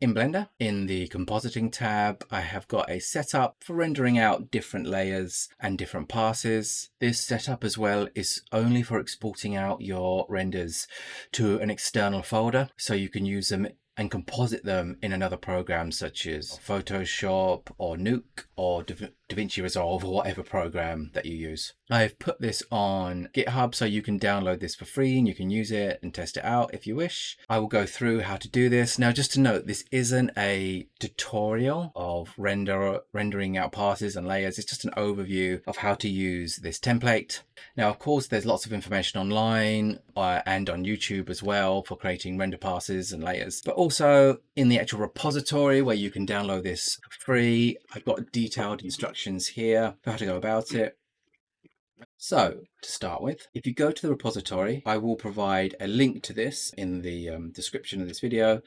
In Blender, in the compositing tab, I have got a setup for rendering out different layers and different passes. This setup as well is only for exporting out your renders to an external folder, so you can use them and composite them in another program such as Photoshop or Nuke or DaVinci Resolve or whatever program that you use. I've put this on GitHub so you can download this for free and you can use it and test it out if you wish. I will go through how to do this. Now, just to note, this isn't a tutorial of rendering out passes and layers. It's just an overview of how to use this template. Now, of course, there's lots of information online and on YouTube as well for creating render passes and layers, but also in the actual repository where you can download this for free. I've got detailed instructions here for how to go about it. So to start with, if you go to the repository, I will provide a link to this in the description of this video.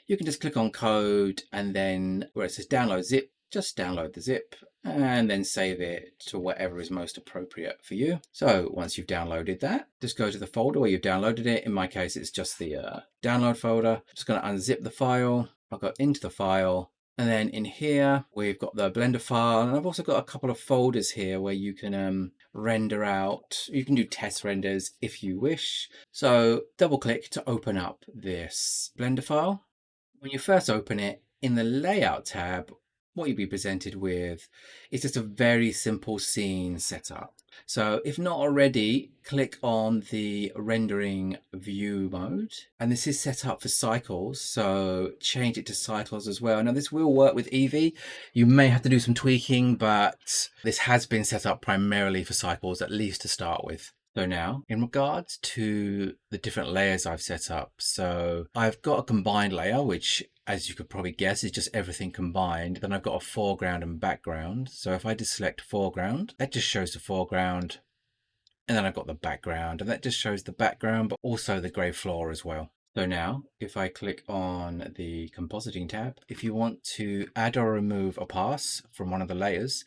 You can just click on code and then where it says download zip, just download the zip and then save it to whatever is most appropriate for you. So once you've downloaded that, just go to the folder where you've downloaded it. In my case, it's just the download folder. Just going to unzip the file. I'll go into the file. And then in here, we've got the Blender file. And I've also got a couple of folders here where you can render out. You can do test renders if you wish. So double click to open up this Blender file. When you first open it, in the layout tab, what you'll be presented with is just a very simple scene setup. So if not already, click on the rendering view mode, and this is set up for cycles, so change it to cycles as well. Now this will work with Eevee. You may have to do some tweaking, but this has been set up primarily for cycles, at least to start with. So now, in regards to the different layers I've set up, so I've got a combined layer, which, as you could probably guess, is just everything combined. Then I've got a foreground and background. So if I just select foreground, that just shows the foreground. And then I've got the background, and that just shows the background, but also the grey floor as well. So now, if I click on the compositing tab, if you want to add or remove a pass from one of the layers,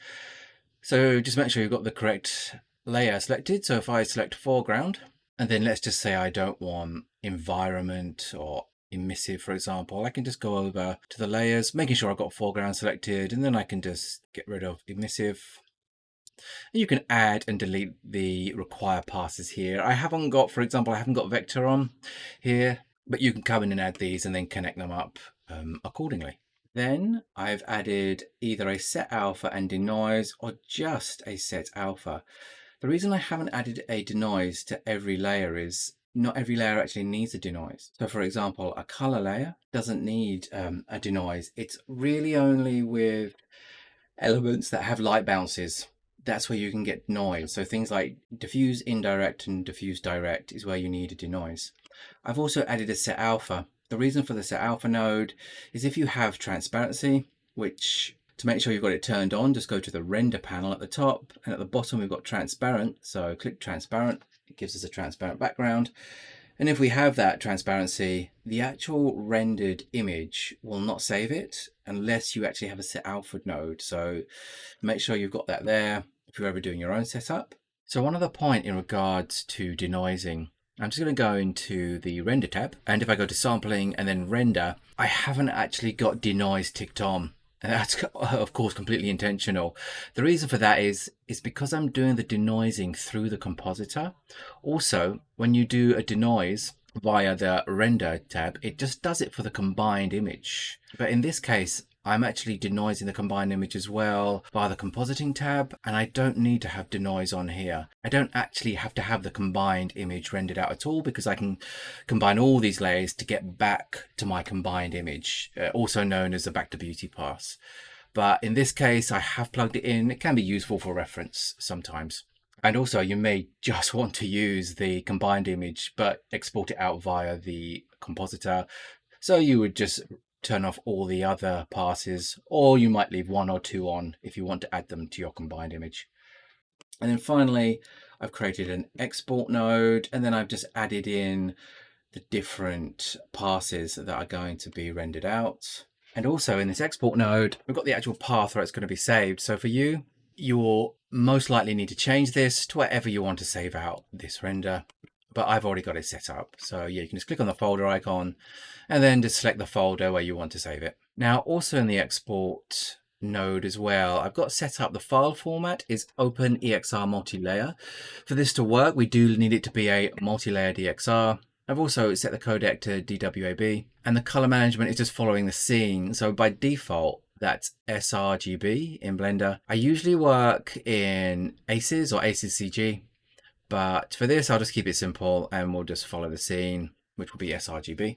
so just make sure you've got the correct layer selected. So if I select foreground, and then let's just say I don't want environment or emissive, for example, I can just go over to the layers, making sure I've got foreground selected, and then I can just get rid of emissive. And you can add and delete the required passes here. I haven't got, for example, I haven't got vector on here, but you can come in and add these and then connect them up accordingly. Then I've added either a set alpha and denoise or just a set alpha. The reason I haven't added a denoise to every layer is not every layer actually needs a denoise. So for example, a color layer doesn't need a denoise. It's really only with elements that have light bounces. That's where you can get noise. So things like diffuse indirect and diffuse direct is where you need a denoise. I've also added a set alpha. The reason for the set alpha node is if you have transparency, which to make sure you've got it turned on, just go to the render panel at the top, and at the bottom we've got transparent. So click transparent, it gives us a transparent background. And if we have that transparency, the actual rendered image will not save it unless you actually have a set alpha node. So make sure you've got that there if you're ever doing your own setup. So one other point in regards to denoising, I'm just going to go into the render tab, and if I go to sampling and then render, I haven't actually got denoise ticked on. And that's, of course, completely intentional. The reason for that is because I'm doing the denoising through the compositor. Also, when you do a denoise via the render tab, it just does it for the combined image. But in this case, I'm actually denoising the combined image as well via the compositing tab, and I don't need to have denoise on here. I don't actually have to have the combined image rendered out at all because I can combine all these layers to get back to my combined image, also known as the back to beauty pass. But in this case, I have plugged it in. It can be useful for reference sometimes. And also you may just want to use the combined image, but export it out via the compositor. So you would just turn off all the other passes, or you might leave one or two on if you want to add them to your combined image. And then finally, I've created an export node, and then I've just added in the different passes that are going to be rendered out. And also in this export node, we've got the actual path where it's going to be saved. So for you, you'll most likely need to change this to wherever you want to save out this render. but I've already got it set up. So yeah, you can just click on the folder icon and then just select the folder where you want to save it. Now, also in the export node as well, I've got set up the file format is OpenEXR multi-layer. For this to work, we do need it to be a multi-layer DXR. I've also set the codec to DWAB, and the color management is just following the scene. So by default, that's sRGB in Blender. I usually work in ACES or ACES CG, but for this, I'll just keep it simple and we'll just follow the scene, which will be sRGB.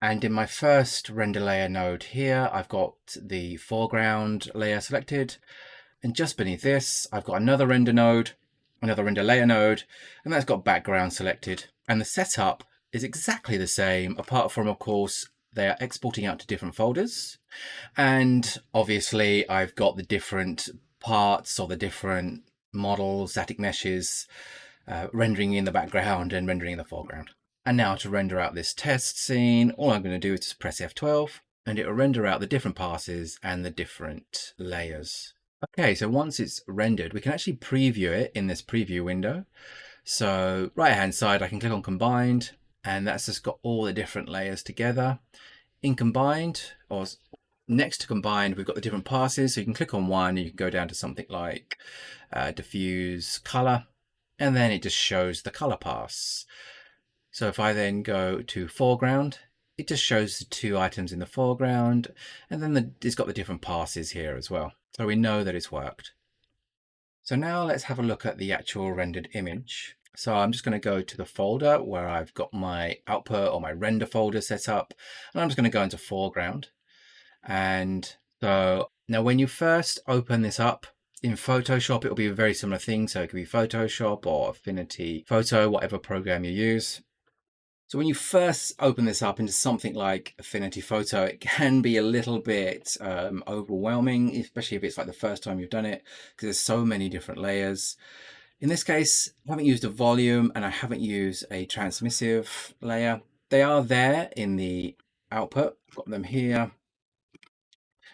And in my first render layer node here, I've got the foreground layer selected. And just beneath this, I've got another render node, another render layer node, and that's got background selected. And the setup is exactly the same, apart from, of course, they are exporting out to different folders. And obviously, I've got the different parts or the different models, static meshes, rendering in the background and rendering in the foreground. And now to render out this test scene, all I'm going to do is just press F12 and it will render out the different passes and the different layers. Okay, so once it's rendered, we can actually preview it in this preview window. So right hand side, I can click on combined, and that's just got all the different layers together. In combined, or next to combined, we've got the different passes. So you can click on one and you can go down to something like diffuse color, and then it just shows the color pass. So if I then go to foreground, it just shows the two items in the foreground, and then it's got the different passes here as well. So we know that it's worked. So now let's have a look at the actual rendered image. So I'm just going to go to the folder where I've got my output or my render folder set up, and I'm just going to go into foreground. And so now when you first open this up in Photoshop, it'll be a very similar thing. So it could be Photoshop or Affinity Photo, whatever program you use. So when you first open this up into something like Affinity Photo, it can be a little bit overwhelming, especially if it's like the first time you've done it, because there's so many different layers. In this case, I haven't used a volume and I haven't used a transmissive layer. They are there in the output, got them here.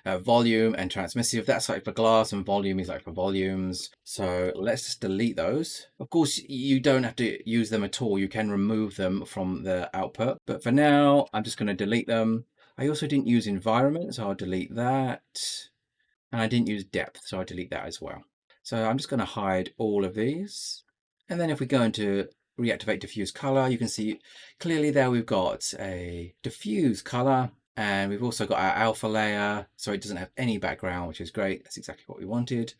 Volume and transmissive, that's like for glass, and volume is like for volumes. So let's just delete those. Of course, you don't have to use them at all. You can remove them from the output. But for now, I'm just going to delete them. I also didn't use environment, so I'll delete that. And I didn't use depth, so I'll delete that as well. So I'm just going to hide all of these. And then if we go into reactivate diffuse color, you can see clearly there we've got a diffuse color. And we've also got our alpha layer, so it doesn't have any background, which is great. That's exactly what we wanted.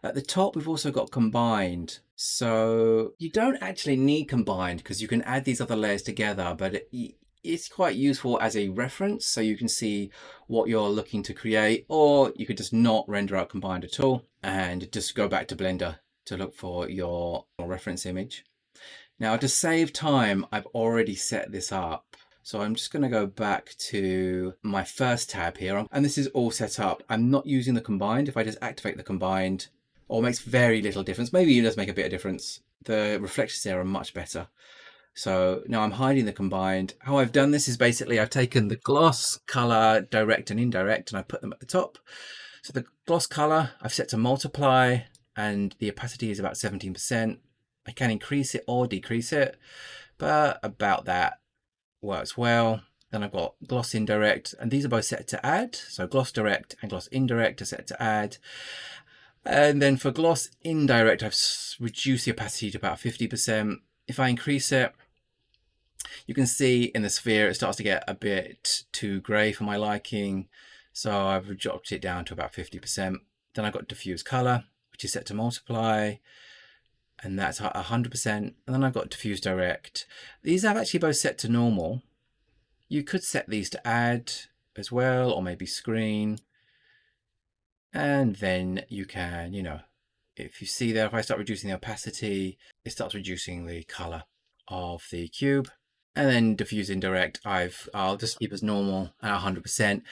At the top, we've also got combined. So you don't actually need combined because you can add these other layers together, but it's quite useful as a reference. So you can see what you're looking to create, or you could just not render out combined at all and just go back to Blender to look for your reference image. Now to save time, I've already set this up. So I'm just going to go back to my first tab here, and this is all set up. I'm not using the combined. If I just activate the combined, it makes very little difference. Maybe it does make a bit of difference. The reflections there are much better. So now I'm hiding the combined. How I've done this is basically I've taken the gloss, color, direct and indirect, and I put them at the top. So the gloss color I've set to multiply, and the opacity is about 17%. I can increase it or decrease it, but about that works well. Then I've got gloss indirect, and these are both set to add. So gloss direct and gloss indirect are set to add. And then for gloss indirect, I've reduced the opacity to about 50%. If I increase it, you can see in the sphere, it starts to get a bit too gray for my liking. So I've dropped it down to about 50%. Then I've got diffuse color, which is set to multiply, and that's 100%. And then I've got diffuse direct. These I've actually both set to normal. You could set these to add as well, or maybe screen. And then you can, if you see there, if I start reducing the opacity, it starts reducing the color of the cube. And then diffuse indirect, I'll just keep as normal at 100%.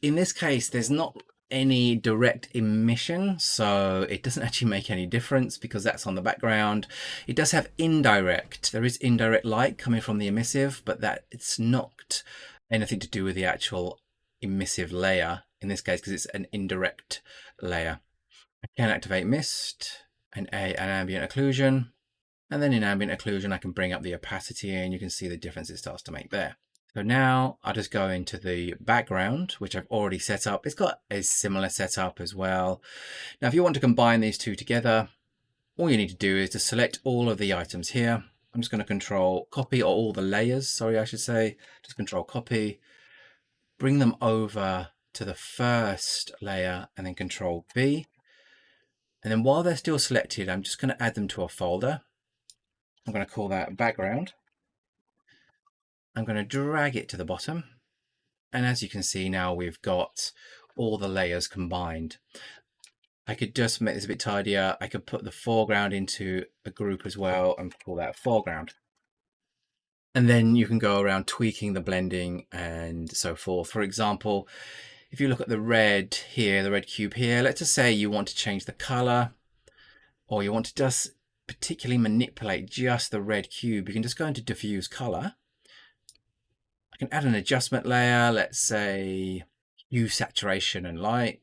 In this case, there's not any direct emission, so it doesn't actually make any difference because that's on the background. It does have indirect. There is indirect light coming from the emissive, but that it's not anything to do with the actual emissive layer in this case because it's an indirect layer. I can activate mist and an ambient occlusion. And then in ambient occlusion, I can bring up the opacity and you can see the difference it starts to make there. So now I'll just go into the background, which I've already set up. It's got a similar setup as well. Now, if you want to combine these two together, all you need to do is to select all of the items here. I'm just going to control copy, or all the layers, sorry, I should say. Just control copy, bring them over to the first layer and then control V. And then while they're still selected, I'm just going to add them to a folder. I'm going to call that background. I'm going to drag it to the bottom. And as you can see now, we've got all the layers combined. I could just make this a bit tidier. I could put the foreground into a group as well and call that foreground. And then you can go around tweaking the blending and so forth. For example, if you look at the red here, the red cube here, let's just say you want to change the color, or you want to just particularly manipulate just the red cube. You can just go into diffuse color. I can add an adjustment layer, let's say hue, saturation, and light.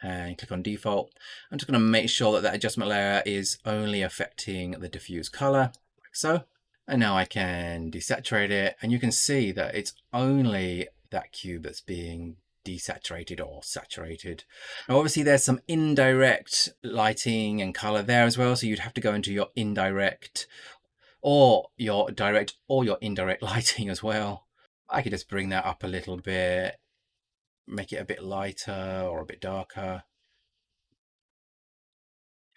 And click on default. I'm just going to make sure that that adjustment layer is only affecting the diffuse color, like so. And now I can desaturate it, and you can see that it's only that cube that's being desaturated or saturated. Now obviously there's some indirect lighting and color there as well, so you'd have to go into your indirect or your direct or your indirect lighting as well. I could just bring that up a little bit, make it a bit lighter or a bit darker.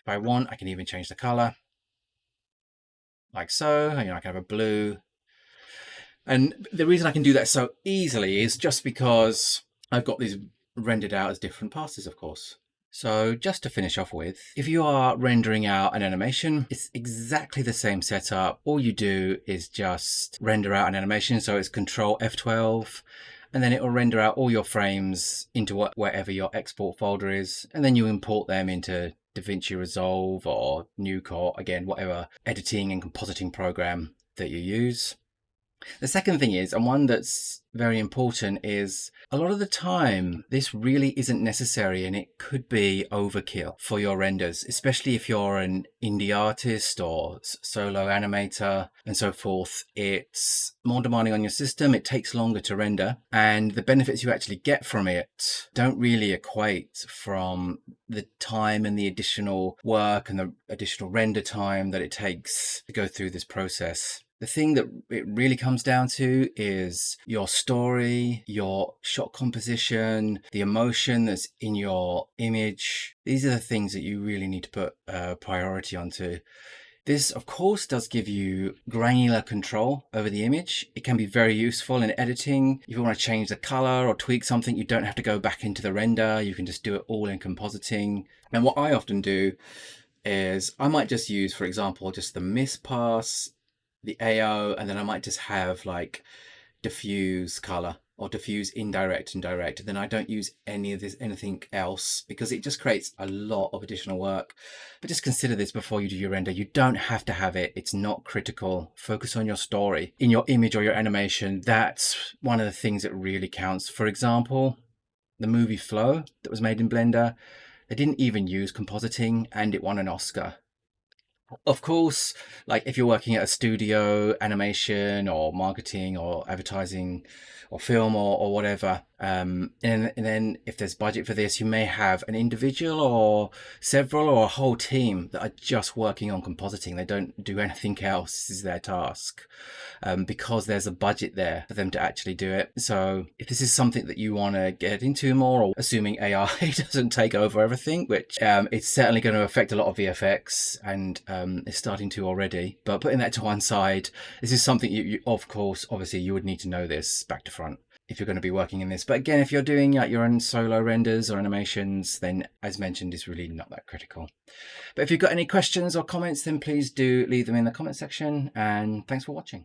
If I want, I can even change the color like so. I can have a blue. And the reason I can do that so easily is just because I've got these rendered out as different passes, of course. So just to finish off with, if you are rendering out an animation, it's exactly the same setup. All you do is just render out an animation. So it's Control F12, and then it will render out all your frames into wherever your export folder is. And then you import them into DaVinci Resolve or Nuke, or again, whatever editing and compositing program that you use. The second thing is, and one that's very important, is a lot of the time this really isn't necessary, and it could be overkill for your renders, especially if you're an indie artist or solo animator and so forth. It's more demanding on your system, it takes longer to render, and the benefits you actually get from it don't really equate from the time and the additional work and the additional render time that it takes to go through this process. The thing that it really comes down to is your story, your shot composition, the emotion that's in your image. These are the things that you really need to put priority onto. This, of course, does give you granular control over the image. It can be very useful in editing. If you want to change the color or tweak something, you don't have to go back into the render. You can just do it all in compositing. And what I often do is I might just use, for example, just the miss pass, the AO, and then I might just have like diffuse color or diffuse indirect and direct. And then I don't use anything else, because it just creates a lot of additional work. But just consider this before you do your render. You don't have to have it. It's not critical. Focus on your story in your image or your animation. That's one of the things that really counts. For example, the movie Flow that was made in Blender, they didn't even use compositing, and it won an Oscar. Of course, like if you're working at a studio, animation or marketing or advertising or film or whatever, and then if there's budget for this, you may have an individual or several or a whole team that are just working on compositing. They don't do anything else. This is their task, because there's a budget there for them to actually do it. So if this is something that you want to get into more, or assuming AI doesn't take over everything, which it's certainly going to affect a lot of VFX, and it's starting to already, but putting that to one side, this is something you of course, obviously you would need to know this back to front if you're going to be working in this. But again, if you're doing your own solo renders or animations, then as mentioned, it's really not that critical. But if you've got any questions or comments, then please do leave them in the comment section, and thanks for watching.